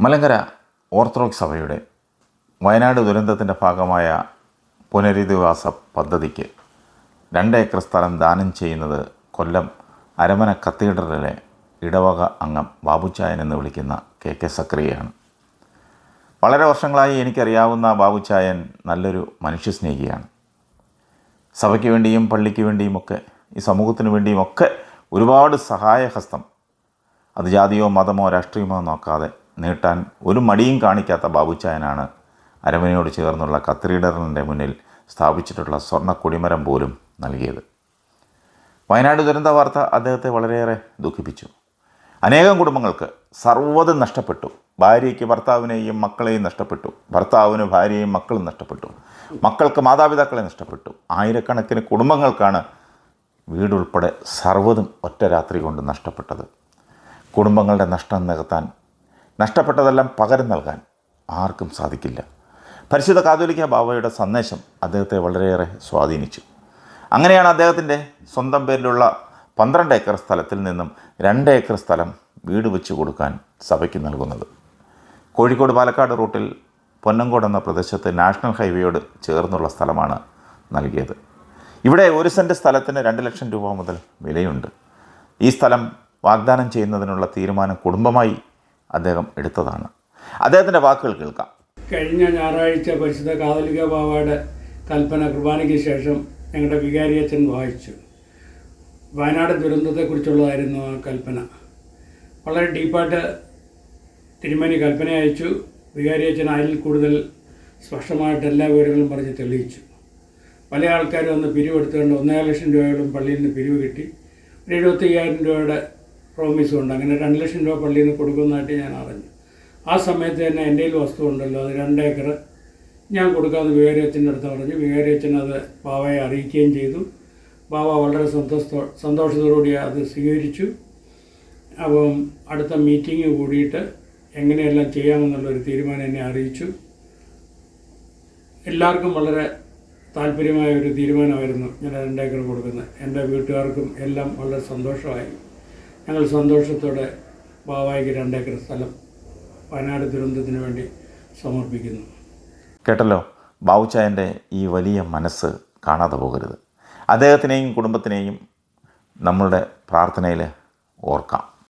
Malankara orthodox സഭയുടെ വയനാട് ദുരന്തത്തിൻ്റെ ഭാഗമായ പുനരധിവാസ പദ്ധതിക്ക് 2 ഏക്കർ സ്ഥലം ദാനം ചെയ്യുന്നത് കൊല്ലം അരമന കത്തീഡ്രലിലെ ഇടവക അംഗം ബാബുച്ചായൻ എന്ന് വിളിക്കുന്ന KK സക്രിയയാണ്. വളരെ വർഷങ്ങളായി എനിക്കറിയാവുന്ന ബാബുച്ചായൻ നല്ലൊരു മനുഷ്യസ്നേഹിയാണ്. സഭയ്ക്ക് വേണ്ടിയും പള്ളിക്ക് വേണ്ടിയുമൊക്കെ ഈ സമൂഹത്തിന് വേണ്ടിയുമൊക്കെ ഒരുപാട് സഹായഹസ്തം അത് ജാതിയോ മതമോ രാഷ്ട്രീയമോ നോക്കാതെ നീട്ടാൻ ഒരു മടിയും കാണിക്കാത്ത ബാബുച്ചായനാണ് അരമനയോട് ചേർന്നുള്ള കത്തീഡ്രലിൻ്റെ മുന്നിൽ സ്ഥാപിച്ചിട്ടുള്ള സ്വർണ്ണ കൊടിമരം പോലും നൽകിയത്. വയനാട് ദുരന്ത വാർത്ത അദ്ദേഹത്തെ വളരെയേറെ ദുഃഖിപ്പിച്ചു. അനേകം കുടുംബങ്ങൾക്ക് സർവ്വതും നഷ്ടപ്പെട്ടു. ഭാര്യയ്ക്ക് ഭർത്താവിനെയും മക്കളെയും നഷ്ടപ്പെട്ടു, ഭർത്താവിന് ഭാര്യയും മക്കളും നഷ്ടപ്പെട്ടു, മക്കൾക്ക് മാതാപിതാക്കളെ നഷ്ടപ്പെട്ടു. ആയിരക്കണക്കിന് കുടുംബങ്ങൾക്കാണ് വീടുൾപ്പെടെ സർവ്വതും ഒറ്റ രാത്രി കൊണ്ട് നഷ്ടപ്പെട്ടത്. കുടുംബങ്ങളുടെ നഷ്ടം നികത്താൻ, നഷ്ടപ്പെട്ടതെല്ലാം പകരം നൽകാൻ ആർക്കും സാധിക്കില്ല. പരിശുദ്ധ കാതോലിക്ക ബാവയുടെ സന്ദേശം അദ്ദേഹത്തെ വളരെയേറെ സ്വാധീനിച്ചു. അങ്ങനെയാണ് അദ്ദേഹത്തിൻ്റെ സ്വന്തം പേരിലുള്ള 12 ഏക്കർ സ്ഥലത്തിൽ നിന്നും 2 ഏക്കർ സ്ഥലം വീട് വെച്ച് കൊടുക്കാൻ സഭയ്ക്ക് നൽകുന്നത്. കോഴിക്കോട് പാലക്കാട് റൂട്ടിൽ പൊന്നങ്കോട് എന്ന പ്രദേശത്ത് നാഷണൽ ഹൈവേയോട് ചേർന്നുള്ള സ്ഥലമാണ് നൽകിയത്. ഇവിടെ 1 സെൻറ്റ് സ്ഥലത്തിന് 2 ലക്ഷം രൂപ മുതൽ വിലയുണ്ട്. ഈ സ്ഥലം വാഗ്ദാനം ചെയ്യുന്നതിനുള്ള തീരുമാനം കുടുംബമായി അദ്ദേഹം എടുത്തതാണ്. അദ്ദേഹത്തിൻ്റെ വാക്കുകൾ കേൾക്കാം. കഴിഞ്ഞ ഞായറാഴ്ച പരിശുദ്ധ കാതോലിക്ക ബാവയുടെ കൽപ്പന കുർബാനയ്ക്ക് ശേഷം ഞങ്ങളുടെ വികാരിയച്ഛൻ വായിച്ചു. വയനാട് ദുരന്തത്തെക്കുറിച്ചുള്ളതായിരുന്നു ആ കൽപ്പന. വളരെ ഡീപ്പായിട്ട് തിരുമേനി കൽപ്പന അയച്ചു. വികാരിയച്ഛൻ അതിൽ കൂടുതൽ സ്പഷ്ടമായിട്ട് എല്ലാ വിവരങ്ങളും പറഞ്ഞ് തെളിയിച്ചു. പല ആൾക്കാരും അന്ന് പിരിവെടുത്തുകൊണ്ട് 1.5 ലക്ഷം രൂപയോളം പള്ളിയിൽ നിന്ന് പിരിവ് കിട്ടി. 75,000 രൂപയുടെ പ്രോമിസും ഉണ്ട്. അങ്ങനെ 2 ലക്ഷം രൂപ പള്ളിയിൽ നിന്ന് കൊടുക്കുന്നതായിട്ട് ഞാൻ അറിഞ്ഞു. ആ സമയത്ത് തന്നെ എൻ്റെ കയ്യിൽ വസ്തു ഉണ്ടല്ലോ, അത് 2 ഏക്കർ ഞാൻ കൊടുക്കാമെന്ന് വികാരിയച്ഛൻ്റെ അടുത്ത് പറഞ്ഞു. വികാരിയച്ഛൻ അത് ബാവയെ അറിയിക്കുകയും ചെയ്തു. ബാവ വളരെ സന്തോഷത്തോടുകൂടി അത് സ്വീകരിച്ചു. അപ്പം അടുത്ത മീറ്റിംഗ് കൂടിയിട്ട് എങ്ങനെയെല്ലാം ചെയ്യാമെന്നുള്ളൊരു തീരുമാനം എന്നെ അറിയിച്ചു. എല്ലാവർക്കും വളരെ താല്പര്യമായ ഒരു തീരുമാനമായിരുന്നു ഞാൻ 2 ഏക്കർ കൊടുക്കുന്നത്. എൻ്റെ വീട്ടുകാർക്കും എല്ലാം വളരെ സന്തോഷമായി. ഞങ്ങൾ സന്തോഷത്തോടെ ബാവായിക്ക് 2 ഏക്കർ സ്ഥലം വയനാട് ദുരന്തത്തിന് വേണ്ടി സമർപ്പിക്കുന്നു. കേട്ടല്ലോ, ബാബുച്ചായൻ്റെ ഈ വലിയ മനസ്സ് കാണാതെ പോകരുത്. അദ്ദേഹത്തിനെയും കുടുംബത്തിനെയും നമ്മളുടെ പ്രാർത്ഥനയിൽ ഓർക്കാം.